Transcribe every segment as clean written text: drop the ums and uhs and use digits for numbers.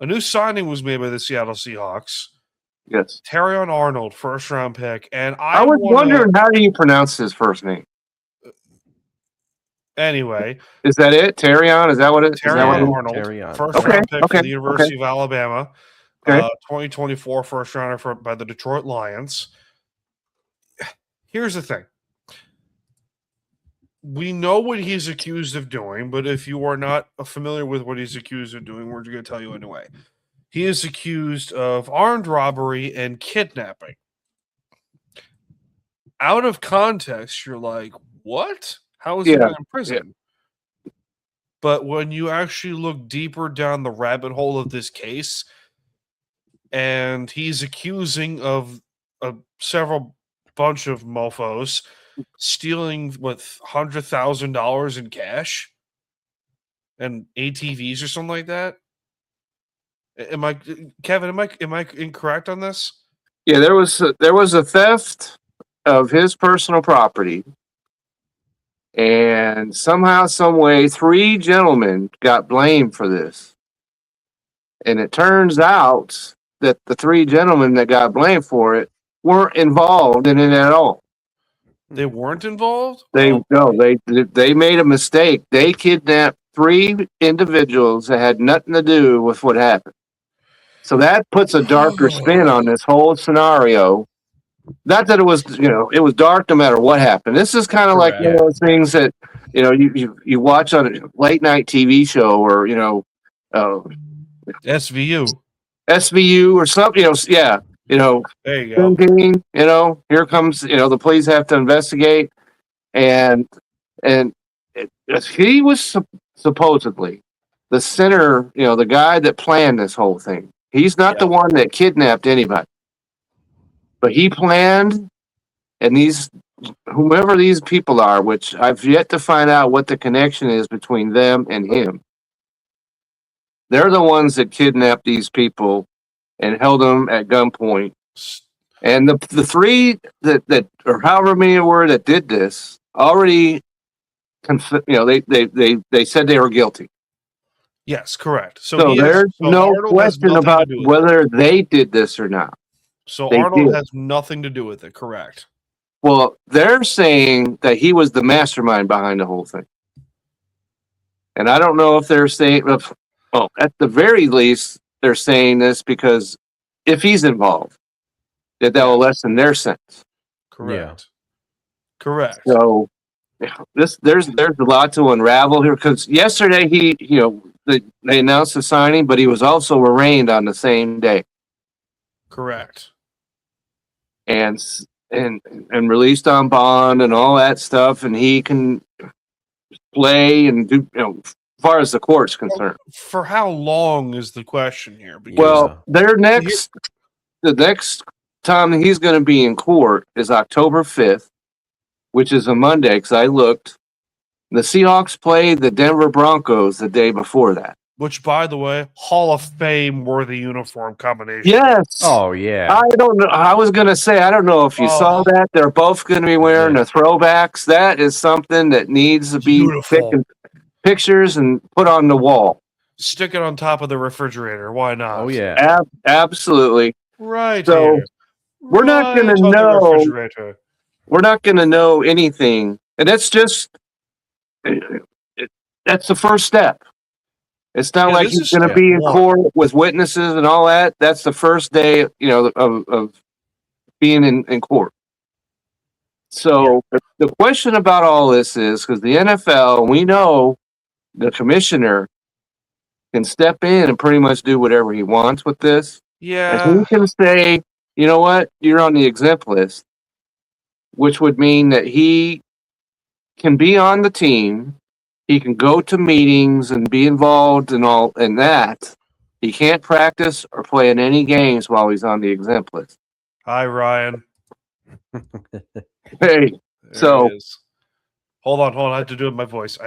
A new signing was made by the Seattle Seahawks. Yes. Terrion Arnold, first-round pick. And I was wondering, how do you pronounce his first name? Anyway. Is that it? Terrion? Is that what it is? Terrion Arnold, Terrion. first-round pick for the University of Alabama. Okay. 2024 first-rounder by the Detroit Lions. Here's the thing. We know what he's accused of doing, but if you are not familiar with what he's accused of doing, we're going to tell you anyway. He is accused of armed robbery and kidnapping. Out of context, you're like, what? How is he not in prison? Yeah. But when you actually look deeper down the rabbit hole of this case, and he's accusing of several bunch of mofos stealing with $100,000 in cash and ATVs or something like that. Kevin? Am I incorrect on this? Yeah, there was a theft of his personal property, and somehow, some way, 3 gentlemen got blamed for this. And it turns out that the 3 gentlemen that got blamed for it weren't involved in it at all. They weren't involved? They made a mistake. They kidnapped 3 individuals that had nothing to do with what happened. So that puts a darker spin on this whole scenario. Not that it was, it was dark no matter what happened. This is kind of like one of those things that, you watch on a late night TV show or, SVU or something, yeah. There you go. Thinking, here comes, the police have to investigate, and he was supposedly the center, the guy that planned this whole thing. He's not the one that kidnapped anybody, but he planned, and whomever these people are, which I've yet to find out what the connection is between them and him. They're the ones that kidnapped these people and held them at gunpoint. And the 3 that or however many were that did this already, they said they were guilty. Yes, correct. So there's no question about whether they did this or not. So Arnold has nothing to do with it, correct? Well, they're saying that he was the mastermind behind the whole thing. And I don't know if they're saying, at the very least, they're saying this because if he's involved, that will lessen their sentence. Correct. Yeah. Correct. So there's a lot to unravel here, because yesterday they announced the signing, but he was also arraigned on the same day. Correct. And released on bond and all that stuff, and he can play and do, as far as the court's concerned. For how long is the question here? Because the next time he's going to be in court is October 5th, which is a Monday, because I looked. The Seahawks played the Denver Broncos the day before that. Which, by the way, Hall of Fame worthy uniform combination. Yes. Oh, yeah. I don't know. I was going to say, I don't know if you saw that. They're both going to be wearing the throwbacks. That is something that needs to be taken pictures and put on the wall. Stick it on top of the refrigerator. Why not? Oh, yeah. Absolutely. Right. So here. We're not going to know. We're not going to know anything. And that's just, that's the first step. It's not like he's going to be in court with witnesses and all that. That's the first day, of being in court. So the question about all this is, because the NFL, we know the commissioner can step in and pretty much do whatever he wants with this. Yeah. And he can say, you know what, you're on the exempt list, which would mean that he can be on the team. He can go to meetings and be involved in all in that. He can't practice or play in any games while he's on the exempt list. Hi, Ryan. Hey, so hold on. I have to do it in my voice.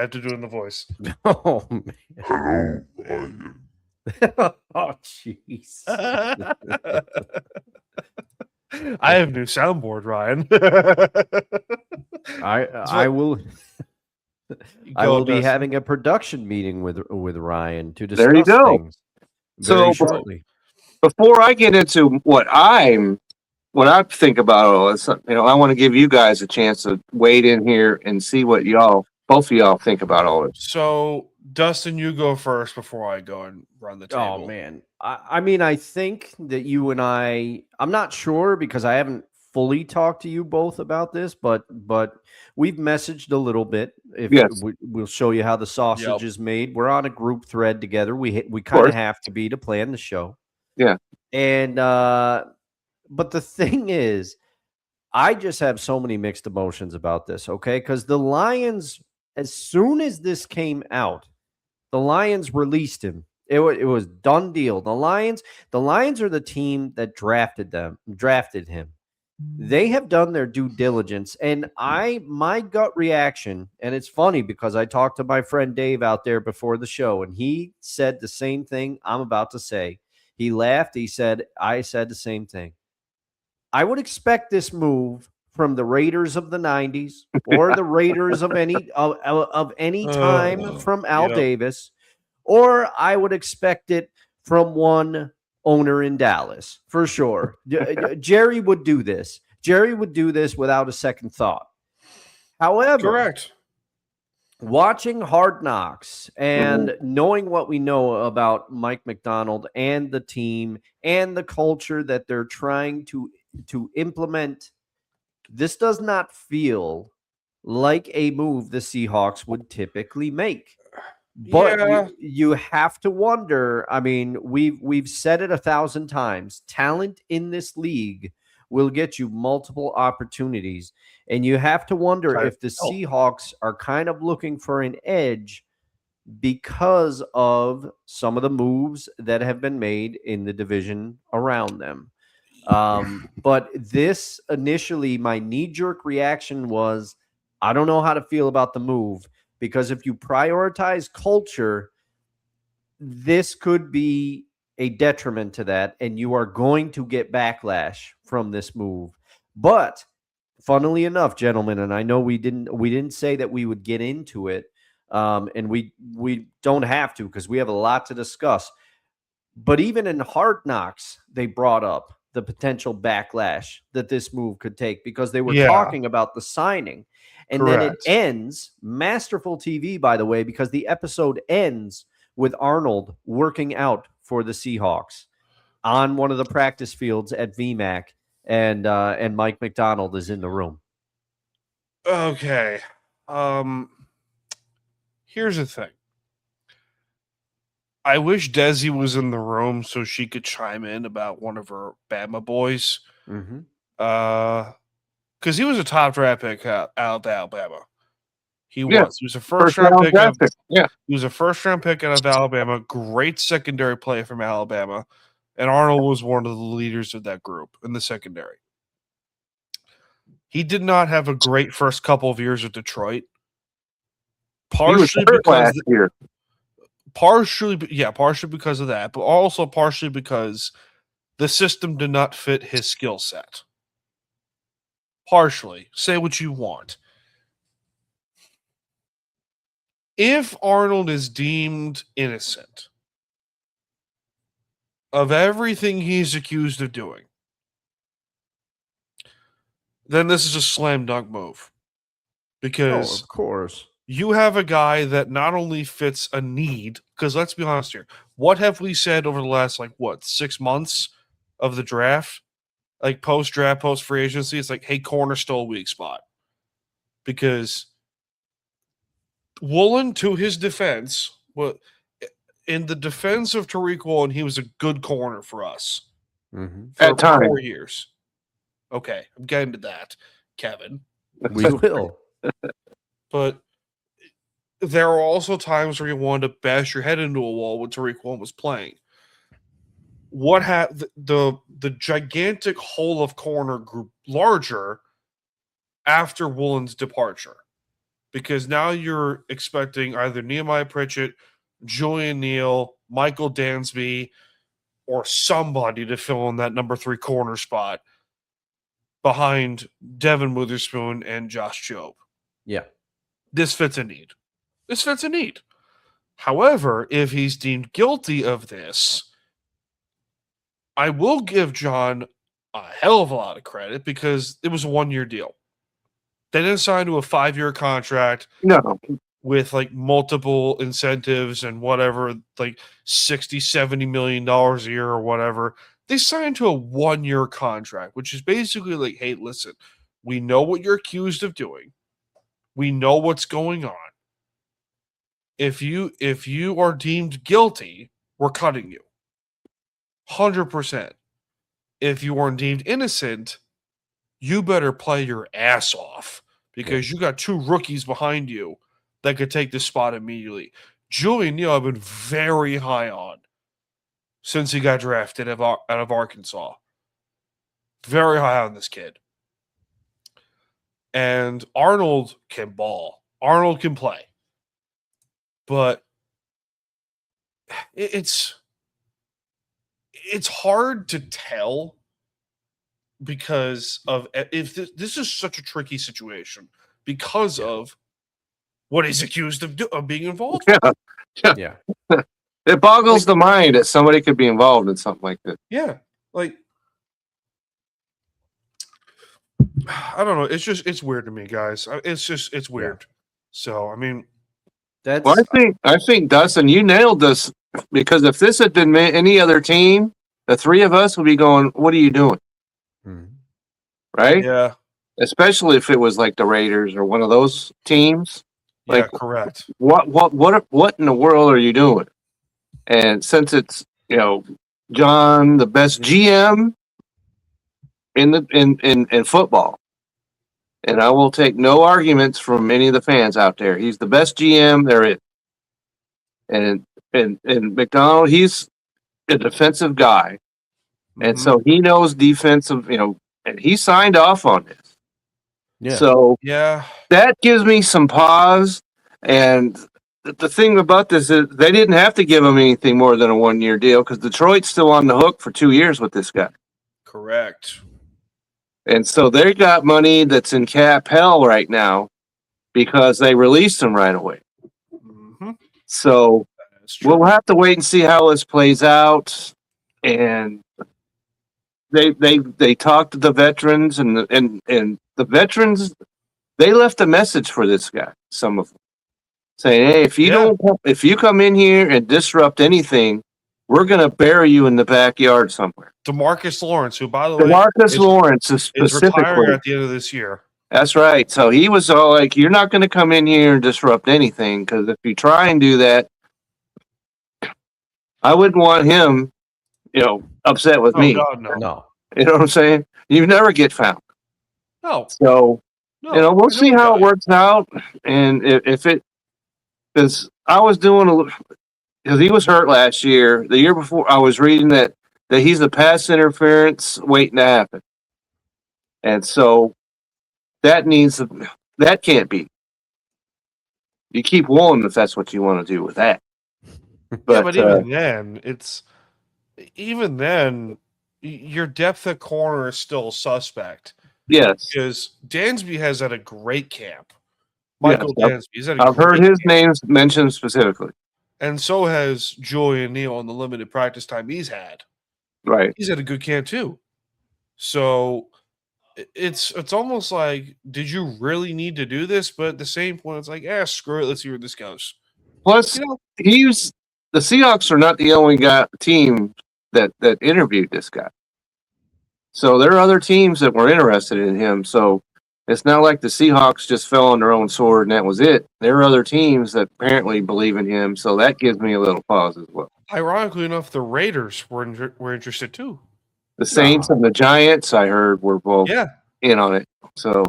Oh man. Oh jeez. I have a new soundboard, Ryan. I will. I will be having a production meeting with Ryan to discuss things. very shortly. Before I get into what I think about all this, I want to give you guys a chance to wade in here and see what both of y'all think about all this. So, Dustin, you go first before I go and run the table. Oh man, I mean, I think that you and I'm not sure because I haven't fully talked to you both about this, but we've messaged a little bit. We'll show you how the sausage is made. We're on a group thread together. We kind of have to be to plan the show. Yeah, and but the thing is, I just have so many mixed emotions about this. Okay, because the Lions, as soon as this came out, the Lions released him. It was done deal. The Lions are the team that drafted him. They have done their due diligence. And my gut reaction, and it's funny because I talked to my friend Dave out there before the show, and he said the same thing I'm about to say. He laughed. He said, I said the same thing. I would expect this move from the Raiders of the 90s or the Raiders of any time from Al Davis, or I would expect it from one owner in Dallas for sure. Jerry would do this. Jerry would do this without a second thought. However, correct. Watching Hard Knocks and knowing what we know about Mike Macdonald and the team and the culture that they're trying to implement, this does not feel like a move the Seahawks would typically make. But you have to wonder. I mean, we've said it 1,000 times. Talent in this league will get you multiple opportunities. And you have to wonder if the Seahawks are kind of looking for an edge because of some of the moves that have been made in the division around them. But this initially, my knee-jerk reaction was, I don't know how to feel about the move, because if you prioritize culture, this could be a detriment to that, and you are going to get backlash from this move. But funnily enough, gentlemen, and I know we didn't say that we would get into it, and we don't have to because we have a lot to discuss. But even in Hard Knocks, they brought up the potential backlash that this move could take because they were talking about the signing. And then it ends, masterful TV, by the way, because the episode ends with Arnold working out for the Seahawks on one of the practice fields at VMAC, and Mike Macdonald is in the room. Okay. Here's the thing. I wish Desi was in the room so she could chime in about one of her Bama boys. Mm-hmm. Because he was a top draft pick out of Alabama. He was. He was a first round pick. He was a first round pick out of Alabama. Great secondary play from Alabama. And Arnold was one of the leaders of that group in the secondary. He did not have a great first couple of years at Detroit. Partially because of that, but also partially because the system did not fit his skill set. Partially. Say what you want. If Arnold is deemed innocent of everything he's accused of doing, then this is a slam dunk move. Because of course, you have a guy that not only fits a need, because let's be honest here, what have we said over the last 6 months of the draft? Like post-draft, post-free agency, it's like, hey, corner still a weak spot. Because Woolen, to his defense, in the defense of Tariq Woolen, he was a good corner for us. Mm-hmm. For 4 years. Okay, I'm getting to that, Kevin. We will. But there are also times where you wanted to bash your head into a wall when Tariq Woolen was playing. What the gigantic hole of corner grew larger after Woolen's departure, because now you're expecting either Nehemiah Pritchett, Julian Neal, Michael Dansby, or somebody to fill in that number 3 corner spot behind Devin Witherspoon and Josh Jobe. Yeah. This fits a need. However, if he's deemed guilty of this, I will give John a hell of a lot of credit because it was a 1-year deal. They didn't sign to a 5-year contract. No. With like multiple incentives and whatever, like $60-70 million a year or whatever. They signed to a 1-year contract, which is basically like, hey, listen, we know what you're accused of doing. We know what's going on. If you are deemed guilty, we're cutting you. 100%. If you are deemed innocent, you better play your ass off because you got 2 rookies behind you that could take this spot immediately. Julian Neal, I've been very high on since he got drafted out of Arkansas. Very high on this kid. And Arnold can ball. Arnold can play. But it's hard to tell because of if this is such a tricky situation because of what he's accused of being involved with. Yeah. It boggles the mind that somebody could be involved in something like this. Yeah. Like, I don't know. It's weird to me, guys. It's weird. Yeah. So, I mean. Well, I think, Dustin, you nailed this because if this had been any other team, the 3 of us would be going, what are you doing? Right? Yeah. Especially if it was like the Raiders or one of those teams. Like, yeah, correct. What in the world are you doing? And since it's John, the best GM in football, and I will take no arguments from any of the fans out there. He's the best GM there is, and McDonald, he's a defensive guy, and so he knows defensive. And he signed off on this. Yeah. So that gives me some pause. And the thing about this is they didn't have to give him anything more than a 1-year deal because Detroit's still on the hook for 2 years with this guy. Correct. And so they got money that's in cap hell right now because they released him right away. So we'll have to wait and see how this plays out. And they talked to the veterans and the veterans, they left a message for this guy, some of them, saying, hey, if you come in here and disrupt anything, we're going to bury you in the backyard somewhere. DeMarcus Lawrence, who, by the way, Lawrence is retiring at the end of this year. That's right. So he was all like, you're not going to come in here and disrupt anything because if you try and do that, I wouldn't want him, upset with me. God, no. You know what I'm saying? You never get found. No. So, we'll see how it works out. And if it, because I was doing because he was hurt last year. The year before, I was reading that he's a pass interference waiting to happen. And so that can't be. You keep Woolen if that's what you want to do with that. But even then, your depth at corner is still suspect. Yes. Because Dansby has had a great camp. Michael Dansby. I've heard his name mentioned specifically. And so has Julian Neal on the limited practice time he's had. Right. He's had a good camp too. So it's almost like, did you really need to do this? But at the same point, it's like, screw it. Let's see where this goes. Plus, the Seahawks are not the only team that interviewed this guy. So there are other teams that were interested in him. So it's not like the Seahawks just fell on their own sword and that was it. There are other teams that apparently believe in him. So that gives me a little pause as well. Ironically enough, the Raiders were interested too. The Saints and the Giants, I heard, were both in on it. So